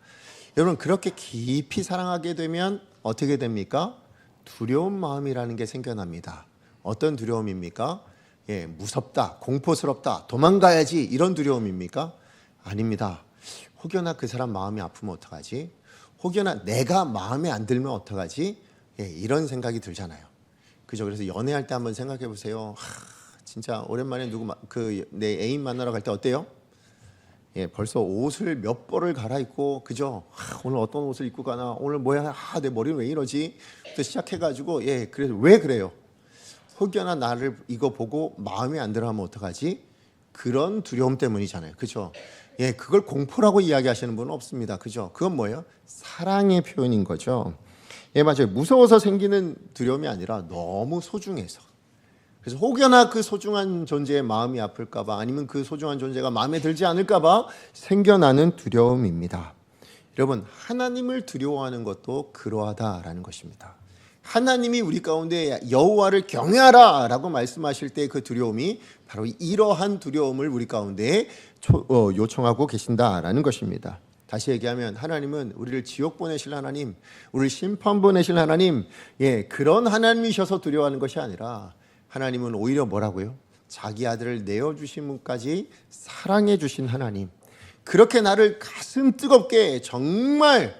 여러분, 그렇게 깊이 사랑하게 되면 어떻게 됩니까? 두려운 마음이라는 게 생겨납니다. 어떤 두려움입니까? 무섭다, 공포스럽다, 도망가야지, 이런 두려움입니까? 아닙니다. 혹여나 그 사람 마음이 아프면 어떡하지? 혹여나 내가 마음에 안 들면 어떡하지? 이런 생각이 들잖아요. 그죠? 그래서 연애할 때 한번 생각해 보세요. 진짜 오랜만에 내 애인 만나러 갈 때 어때요? 벌써 옷을 몇 벌을 갈아입고, 그죠? 오늘 어떤 옷을 입고 가나? 오늘 뭐야? 내 머리는 왜 이러지? 또 시작해가지고, 그래서 왜 그래요? 혹여나 나를 이거 보고 마음에 안 들어 하면 어떡하지? 그런 두려움 때문이잖아요. 그죠? 그걸 공포라고 이야기하시는 분은 없습니다. 그죠? 그건 뭐예요? 사랑의 표현인 거죠. 맞아요. 무서워서 생기는 두려움이 아니라 너무 소중해서. 그래서 혹여나 그 소중한 존재의 마음이 아플까봐, 아니면 그 소중한 존재가 마음에 들지 않을까봐 생겨나는 두려움입니다. 여러분, 하나님을 두려워하는 것도 그러하다라는 것입니다. 하나님이 우리 가운데 여호와를 경외하라 라고 말씀하실 때 그 두려움이 바로 이러한 두려움을 우리 가운데 요청하고 계신다라는 것입니다. 다시 얘기하면 하나님은 우리를 지옥 보내실 하나님, 우리를 심판 보내실 하나님, 그런 하나님이셔서 두려워하는 것이 아니라, 하나님은 오히려 뭐라고요? 자기 아들을 내어주심까지 사랑해 주신 하나님, 그렇게 나를 가슴 뜨겁게 정말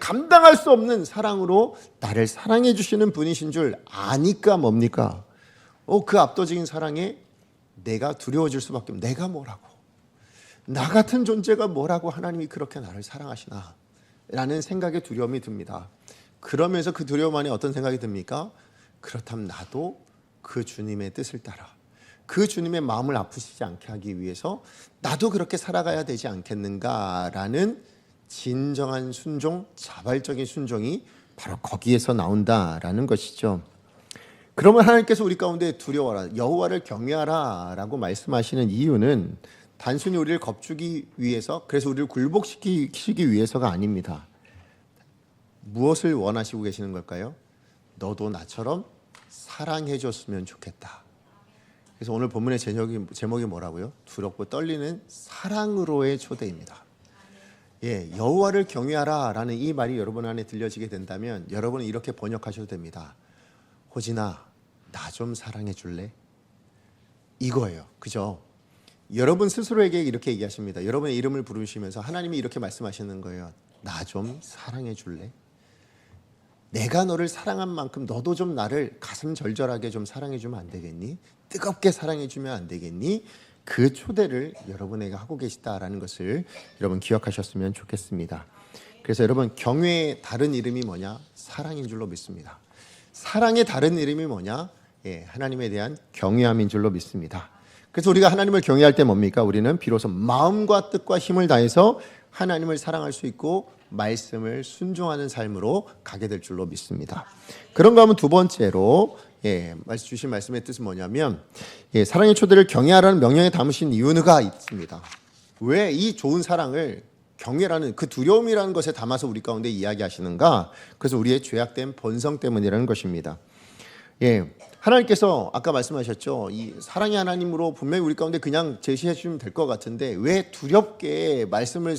감당할 수 없는 사랑으로 나를 사랑해 주시는 분이신 줄 아니까 뭡니까? 그 압도적인 사랑에 내가 두려워질 수밖에 없는, 내가 뭐라고, 나 같은 존재가 뭐라고 하나님이 그렇게 나를 사랑하시나 라는 생각에 두려움이 듭니다. 그러면서 그 두려움 안에 어떤 생각이 듭니까? 그렇다면 나도 그 주님의 뜻을 따라, 그 주님의 마음을 아프시지 않게 하기 위해서 나도 그렇게 살아가야 되지 않겠는가라는 진정한 순종, 자발적인 순종이 바로 거기에서 나온다라는 것이죠. 그러면 하나님께서 우리 가운데 두려워라, 여호와를 경외하라 라고 말씀하시는 이유는 단순히 우리를 겁주기 위해서, 그래서 우리를 굴복시키기 위해서가 아닙니다. 무엇을 원하시고 계시는 걸까요? 너도 나처럼 사랑해줬으면 좋겠다. 그래서 오늘 본문의 제목이 뭐라고요? 두렵고 떨리는 사랑으로의 초대입니다. 여호와를 경외하라 라는 이 말이 여러분 안에 들려지게 된다면 여러분은 이렇게 번역하셔도 됩니다. 호진아, 나 좀 사랑해 줄래? 이거예요. 그죠? 여러분 스스로에게 이렇게 얘기하십니다. 여러분의 이름을 부르시면서 하나님이 이렇게 말씀하시는 거예요. 나 좀 사랑해 줄래? 내가 너를 사랑한 만큼 너도 좀 나를 가슴 절절하게 좀 사랑해 주면 안 되겠니? 뜨겁게 사랑해 주면 안 되겠니? 그 초대를 여러분에게 하고 계시다라는 것을 여러분 기억하셨으면 좋겠습니다. 그래서 여러분, 경외의 다른 이름이 뭐냐? 사랑인 줄로 믿습니다. 사랑의 다른 이름이 뭐냐? 하나님에 대한 경외함인 줄로 믿습니다. 그래서 우리가 하나님을 경외할 때 뭡니까? 우리는 비로소 마음과 뜻과 힘을 다해서 하나님을 사랑할 수 있고 말씀을 순종하는 삶으로 가게 될 줄로 믿습니다. 그런가 하면 두 번째로 주신 말씀의 뜻은 뭐냐면 사랑의 초대를 경외하라는 명령에 담으신 이유가 있습니다. 왜 이 좋은 사랑을 경외라는 그 두려움이라는 것에 담아서 우리 가운데 이야기하시는가? 그래서 우리의 죄악된 본성 때문이라는 것입니다. 하나님께서 아까 말씀하셨죠. 이 사랑의 하나님으로 분명히 우리 가운데 그냥 제시해 주시면 될 것 같은데 왜 두렵게 말씀을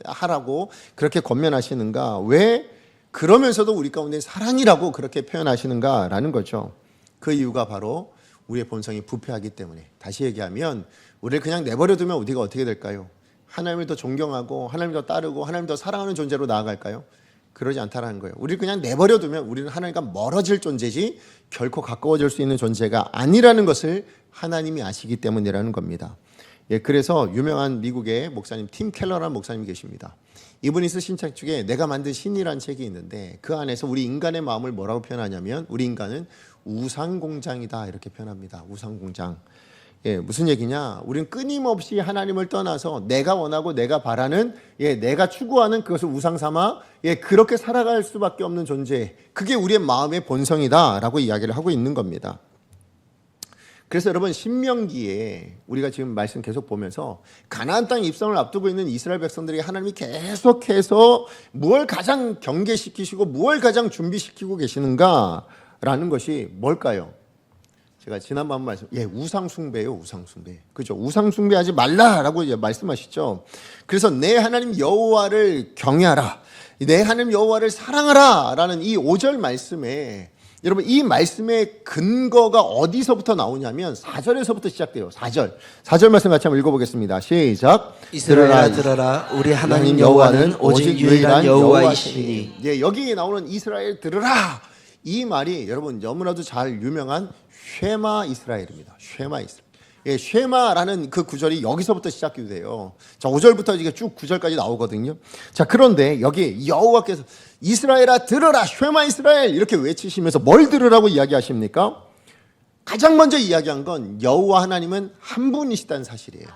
하라고 그렇게 권면하시는가? 왜 그러면서도 우리 가운데 사랑이라고 그렇게 표현하시는가라는 거죠. 그 이유가 바로 우리의 본성이 부패하기 때문에. 다시 얘기하면 우리를 그냥 내버려두면 우리가 어떻게 될까요? 하나님을 더 존경하고 하나님을 더 따르고 하나님을 더 사랑하는 존재로 나아갈까요? 그러지 않다라는 거예요. 우리를 그냥 내버려두면 우리는 하나님과 멀어질 존재지 결코 가까워질 수 있는 존재가 아니라는 것을 하나님이 아시기 때문이라는 겁니다. 그래서 유명한 미국의 목사님 팀 켈러라는 목사님이 계십니다. 이분이 쓰신 책 중에 내가 만든 신이라는 책이 있는데 그 안에서 우리 인간의 마음을 뭐라고 표현하냐면 우리 인간은 우상공장이다 이렇게 표현합니다. 우상공장. 무슨 얘기냐? 우리는 끊임없이 하나님을 떠나서 내가 원하고 내가 바라는 내가 추구하는 그것을 우상 삼아 그렇게 살아갈 수밖에 없는 존재. 그게 우리의 마음의 본성이다라고 이야기를 하고 있는 겁니다. 그래서 여러분 신명기에 우리가 지금 말씀 계속 보면서 가나안 땅 입성을 앞두고 있는 이스라엘 백성들이 하나님이 계속해서 무엇을 가장 경계시키시고 무엇을 가장 준비시키고 계시는가라는 것이 뭘까요? 제가 지난번 말씀, 우상 숭배요, 우상 숭배. 그죠? 우상 숭배하지 말라라고 이제 말씀하시죠. 그래서 내 하나님 여호와를 경외하라, 내 하나님 여호와를 사랑하라라는 이 5절 말씀에 여러분 이 말씀의 근거가 어디서부터 나오냐면 4절에서부터 시작돼요. 4절 말씀 같이 한번 읽어보겠습니다. 시작. 이스라엘아 들어라, 우리 하나님 여호와는 오직 유일한 여호와이시니. 예, 여기 나오는 이스라엘 들으라, 이 말이 여러분 너무나도 잘 유명한 쉐마 이스라엘입니다. 쉐마 이스라엘. 예, 쉐마라는 그 구절이 여기서부터 시작이 돼요. 자, 5절부터 이게 쭉 9절까지 나오거든요. 자, 그런데 여기 여호와께서 이스라엘아 들으라, 쉐마 이스라엘 이렇게 외치시면서 뭘 들으라고 이야기하십니까? 가장 먼저 이야기한 건 여호와 하나님은 한 분이시다는 사실이에요.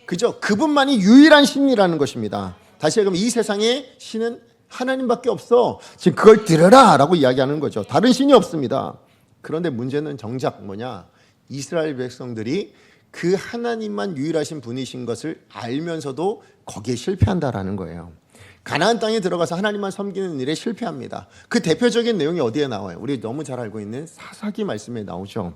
그죠? 그분만이 유일한 신이라는 것입니다. 다시 얘기하면 이 세상에 신은 하나님밖에 없어. 지금 그걸 들으라라고 이야기하는 거죠. 다른 신이 없습니다. 그런데 문제는 정작 뭐냐? 이스라엘 백성들이 그 하나님만 유일하신 분이신 것을 알면서도 거기에 실패한다라는 거예요. 가나안 땅에 들어가서 하나님만 섬기는 일에 실패합니다. 그 대표적인 내용이 어디에 나와요? 우리 너무 잘 알고 있는 사사기 말씀에 나오죠.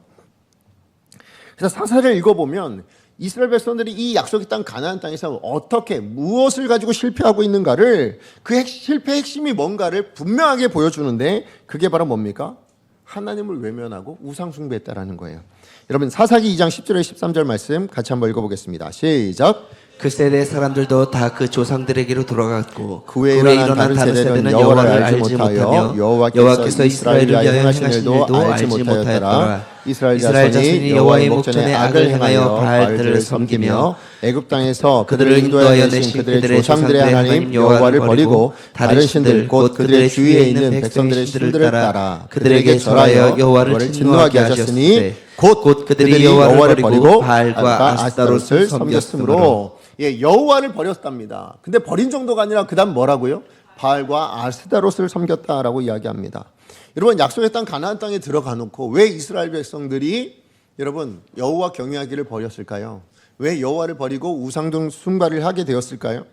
그래서 사사를 읽어보면 이스라엘 백성들이 이 약속의 땅 가나안 땅에서 어떻게 무엇을 가지고 실패하고 있는가를, 그 실패의 핵심이 뭔가를 분명하게 보여주는데 그게 바로 뭡니까? 하나님을 외면하고 우상 숭배했다라는 거예요. 여러분 사사기 2장 10절에 13절 말씀 같이 한번 읽어보겠습니다. 시작. 그 세대 사람들도 다 그 조상들에게로 돌아갔고 그 후에 일어난 다른 세대는 여호와를 알지 못하여 여호와께서 이스라엘을 위하여 행하신 일도 알지 못하였더라. 이스라엘 자손이 여호와의 목전에 악을 행하여 바알들을 섬기며 애굽 땅에서 그들을 인도하여 내신 그들의 조상들의 하나님 여호와를 버리고 다른 신들 곧 그들의 주위에 있는 백성들의 신들을 따라 그들에게 절하여 여호와를 진노하게 하셨으니 곧 그들이 여호와를 버리고 바알과 아스타롯을 섬겼으므로, 예, 여호와를 버렸답니다. 근데 버린 정도가 아니라 그다음 뭐라고요? 바알과 아스타롯을 섬겼다라고 이야기합니다. 여러분 약속의 땅 가나안 땅에 들어가 놓고 왜 이스라엘 백성들이 여러분 여호와 경외하기를 버렸을까요? 왜 여호와를 버리고 우상등 숭배를 하게 되었을까요?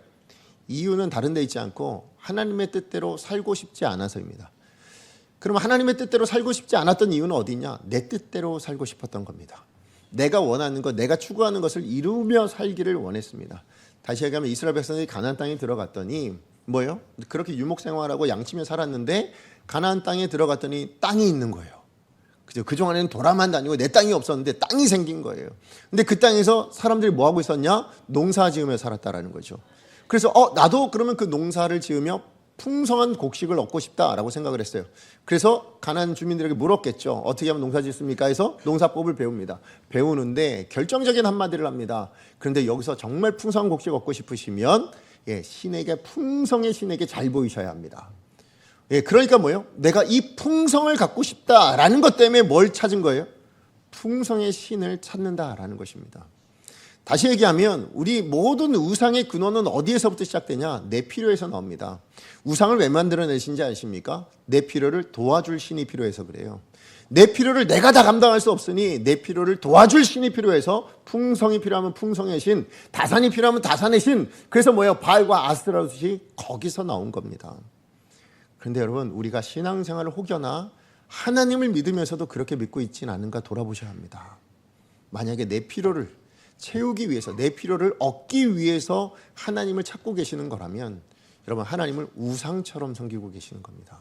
이유는 다른 데 있지 않고 하나님의 뜻대로 살고 싶지 않아서입니다. 그럼 하나님의 뜻대로 살고 싶지 않았던 이유는 어디냐? 내 뜻대로 살고 싶었던 겁니다. 내가 원하는 것, 내가 추구하는 것을 이루며 살기를 원했습니다. 다시 얘기하면 이스라엘 백성들이 가나안 땅에 들어갔더니 뭐예요? 그렇게 유목 생활하고 양치며 살았는데 가나안 땅에 들어갔더니 땅이 있는 거예요. 그죠? 그동안에는 돌아만 다니고 내 땅이 없었는데 땅이 생긴 거예요. 근데 그 땅에서 사람들이 뭐 하고 있었냐? 농사 지으며 살았다라는 거죠. 그래서 나도 그러면 그 농사를 지으며 풍성한 곡식을 얻고 싶다라고 생각을 했어요. 그래서 가나안 주민들에게 물었겠죠. 어떻게 하면 농사 짓습니까? 해서 농사법을 배웁니다. 배우는데 결정적인 한마디를 합니다. 그런데 여기서 정말 풍성한 곡식 얻고 싶으시면 신에게, 풍성의 신에게 잘 보이셔야 합니다. 그러니까 뭐예요? 내가 이 풍성을 갖고 싶다라는 것 때문에 뭘 찾은 거예요? 풍성의 신을 찾는다라는 것입니다. 다시 얘기하면 우리 모든 우상의 근원은 어디에서부터 시작되냐? 내 필요에서 나옵니다. 우상을 왜 만들어내신지 아십니까? 내 필요를 도와줄 신이 필요해서 그래요. 내 필요를 내가 다 감당할 수 없으니 내 필요를 도와줄 신이 필요해서 풍성이 필요하면 풍성의 신, 다산이 필요하면 다산의 신. 그래서 뭐예요? 바알과 아스타롯이 거기서 나온 겁니다. 그런데 여러분 우리가 신앙생활을 혹여나 하나님을 믿으면서도 그렇게 믿고 있지는 않은가 돌아보셔야 합니다. 만약에 내 필요를 채우기 위해서, 내 필요를 얻기 위해서 하나님을 찾고 계시는 거라면 여러분 하나님을 우상처럼 섬기고 계시는 겁니다.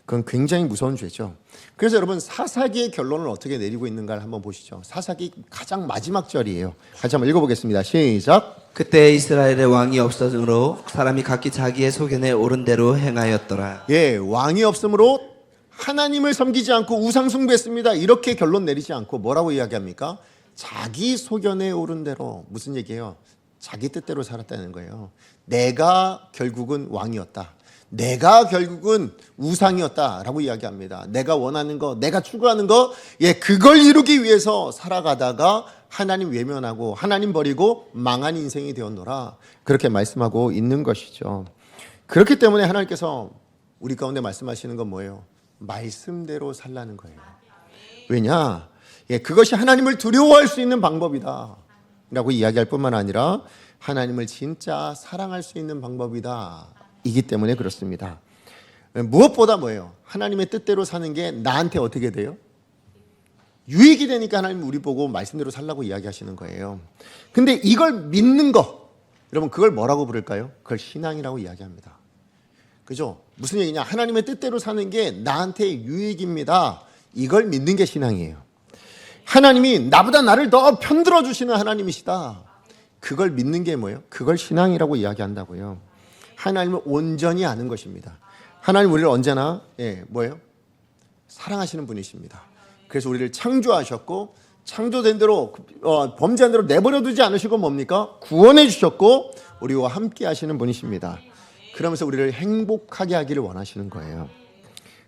그건 굉장히 무서운 죄죠. 그래서 여러분 사사기의 결론을 어떻게 내리고 있는가를 한번 보시죠. 사사기 가장 마지막 절이에요. 같이 한번 읽어보겠습니다. 시작. 그때 이스라엘의 왕이 없었으므로 사람이 각기 자기의 소견에 옳은 대로 행하였더라. 예, 왕이 없으므로 하나님을 섬기지 않고 우상 숭배했습니다. 이렇게 결론 내리지 않고 뭐라고 이야기합니까? 자기 소견에 오른 대로. 무슨 얘기예요? 자기 뜻대로 살았다는 거예요. 내가 결국은 왕이었다. 내가 결국은 우상이었다라고 이야기합니다. 내가 원하는 거, 내가 추구하는 거, 그걸 이루기 위해서 살아가다가 하나님 외면하고 하나님 버리고 망한 인생이 되었노라. 그렇게 말씀하고 있는 것이죠. 그렇기 때문에 하나님께서 우리 가운데 말씀하시는 건 뭐예요? 말씀대로 살라는 거예요. 왜냐? 예, 그것이 하나님을 두려워할 수 있는 방법이다 라고 이야기할 뿐만 아니라 하나님을 진짜 사랑할 수 있는 방법이다 이기 때문에 그렇습니다. 무엇보다 뭐예요? 하나님의 뜻대로 사는 게 나한테 어떻게 돼요? 유익이 되니까 하나님 우리 보고 말씀대로 살라고 이야기하시는 거예요. 근데 이걸 믿는 거, 여러분 그걸 뭐라고 부를까요? 그걸 신앙이라고 이야기합니다. 그죠? 무슨 얘기냐? 하나님의 뜻대로 사는 게 나한테 유익입니다. 이걸 믿는 게 신앙이에요. 하나님이 나보다 나를 더 편들어 주시는 하나님이시다. 그걸 믿는 게 뭐예요? 그걸 신앙이라고 이야기한다고요. 하나님을 온전히 아는 것입니다. 하나님 우리를 언제나 뭐예요? 사랑하시는 분이십니다. 그래서 우리를 창조하셨고 창조된 대로 범죄한 대로 내버려 두지 않으시고 뭡니까? 구원해 주셨고 우리와 함께 하시는 분이십니다. 그러면서 우리를 행복하게 하기를 원하시는 거예요.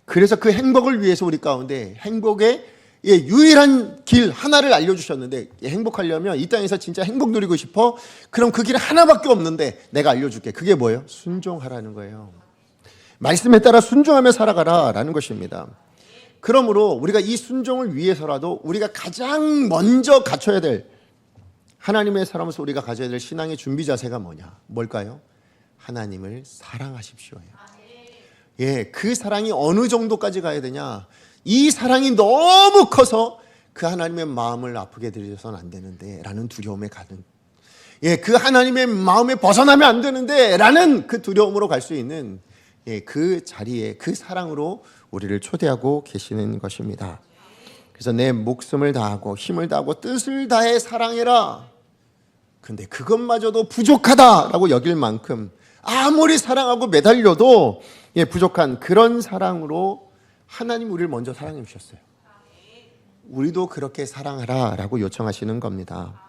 그래서 그 행복을 위해서 우리 가운데 행복의 유일한 길 하나를 알려주셨는데 행복하려면 이 땅에서 진짜 행복 누리고 싶어? 그럼 그 길 하나밖에 없는데 내가 알려줄게. 그게 뭐예요? 순종하라는 거예요. 말씀에 따라 순종하며 살아가라 라는 것입니다. 그러므로 우리가 이 순종을 위해서라도 우리가 가장 먼저 갖춰야 될 하나님의 사람으로서 우리가 가져야 될 신앙의 준비 자세가 뭐냐? 뭘까요? 하나님을 사랑하십시오예요. 예, 그 사랑이 어느 정도까지 가야 되냐? 이 사랑이 너무 커서 그 하나님의 마음을 아프게 드려서는 안 되는데 라는 두려움에 가는, 예, 그 하나님의 마음에 벗어나면 안 되는데 라는 그 두려움으로 갈 수 있는 그 자리에 그 사랑으로 우리를 초대하고 계시는 것입니다. 그래서 내 목숨을 다하고 힘을 다하고 뜻을 다해 사랑해라. 근데 그것마저도 부족하다라고 여길 만큼 아무리 사랑하고 매달려도 부족한 그런 사랑으로 하나님 우리를 먼저 사랑해 주셨어요. 우리도 그렇게 사랑하라라고 요청하시는 겁니다.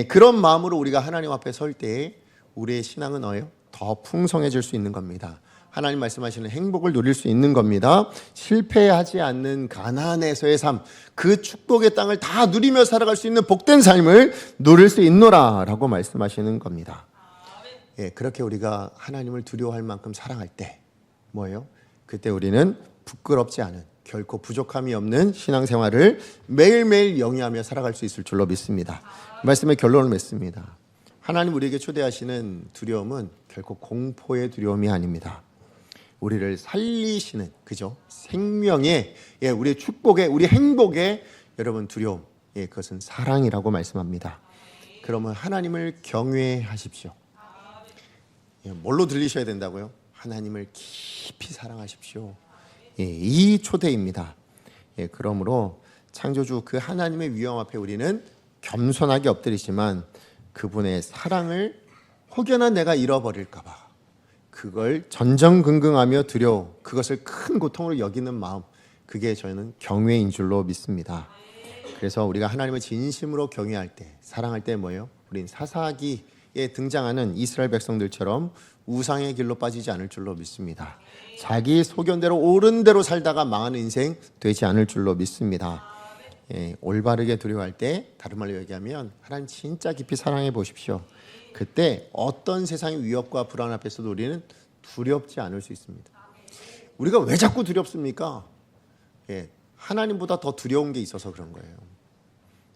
그런 마음으로 우리가 하나님 앞에 설 때 우리의 신앙은 더 풍성해질 수 있는 겁니다. 하나님 말씀하시는 행복을 누릴 수 있는 겁니다. 실패하지 않는 가나안에서의 삶, 그 축복의 땅을 다 누리며 살아갈 수 있는 복된 삶을 누릴 수 있노라라고 말씀하시는 겁니다. 그렇게 우리가 하나님을 두려워할 만큼 사랑할 때 뭐예요? 그때 우리는 부끄럽지 않은, 결코 부족함이 없는 신앙생활을 매일매일 영위하며 살아갈 수 있을 줄로 믿습니다. 말씀의 결론을 맺습니다. 하나님 우리에게 초대하시는 두려움은 결코 공포의 두려움이 아닙니다. 우리를 살리시는, 그죠? 생명의, 우리의 축복의, 우리 행복의 여러분 두려움, 그것은 사랑이라고 말씀합니다. 그러면 하나님을 경외하십시오. 뭘로 들리셔야 된다고요? 하나님을 깊이 사랑하십시오. 이 초대입니다. 그러므로 창조주 그 하나님의 위엄 앞에 우리는 겸손하게 엎드리지만 그분의 사랑을 혹여나 내가 잃어버릴까 봐 그걸 전전긍긍하며 두려워, 그것을 큰 고통으로 여기는 마음, 그게 저는 경외인 줄로 믿습니다. 그래서 우리가 하나님을 진심으로 경외할 때, 사랑할 때 뭐예요? 우린 사사기에 등장하는 이스라엘 백성들처럼 우상의 길로 빠지지 않을 줄로 믿습니다. 자기 소견대로 옳은 대로 살다가 망하는 인생 되지 않을 줄로 믿습니다. 올바르게 두려워할 때, 다른 말로 얘기하면 하나님 진짜 깊이 사랑해 보십시오. 그때 어떤 세상의 위협과 불안 앞에서도 우리는 두렵지 않을 수 있습니다. 우리가 왜 자꾸 두렵습니까? 하나님보다 더 두려운 게 있어서 그런 거예요.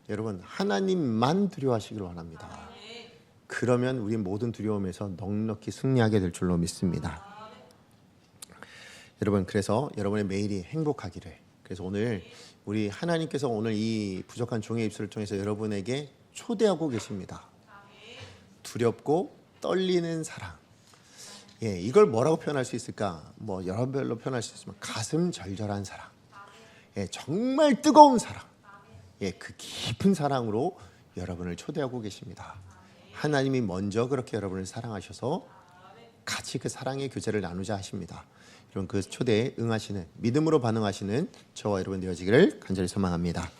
여러분, 하나님만 두려워하시길 원합니다. 그러면 우리 모든 두려움에서 넉넉히 승리하게 될 줄로 믿습니다. 여러분, 그래서 여러분의 매일이 행복하기를, 그래서 오늘 우리 하나님께서 오늘 이 부족한 종의 입술을 통해서 여러분에게 초대하고 계십니다. 두렵고 떨리는 사랑. 이걸 뭐라고 표현할 수 있을까? 뭐 여러 별로 표현할 수 있지만 가슴 절절한 사랑. 정말 뜨거운 사랑. 그 깊은 사랑으로 여러분을 초대하고 계십니다. 하나님이 먼저 그렇게 여러분을 사랑하셔서 같이 그 사랑의 교제를 나누자 하십니다. 여러분, 그 초대에 응하시는, 믿음으로 반응하시는 저와 여러분 되어지기를 간절히 소망합니다.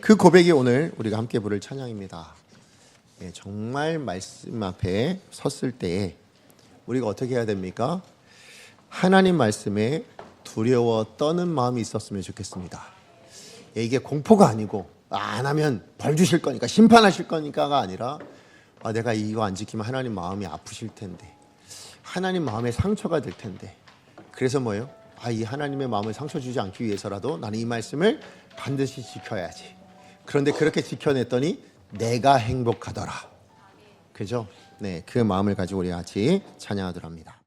그 고백이 오늘 우리가 함께 부를 찬양입니다. 정말 말씀 앞에 섰을 때에 우리가 어떻게 해야 됩니까? 하나님 말씀에 두려워 떠는 마음이 있었으면 좋겠습니다. 이게 공포가 아니고 안 하면 벌 주실 거니까, 심판하실 거니까가 아니라 내가 이거 안 지키면 하나님 마음이 아프실 텐데, 하나님 마음에 상처가 될 텐데, 그래서 뭐예요? 이 하나님의 마음을 상처 주지 않기 위해서라도 나는 이 말씀을 반드시 지켜야지. 그런데 그렇게 지켜냈더니 내가 행복하더라. 그죠? 네, 그 마음을 가지고 우리 같이 찬양하도록 합니다.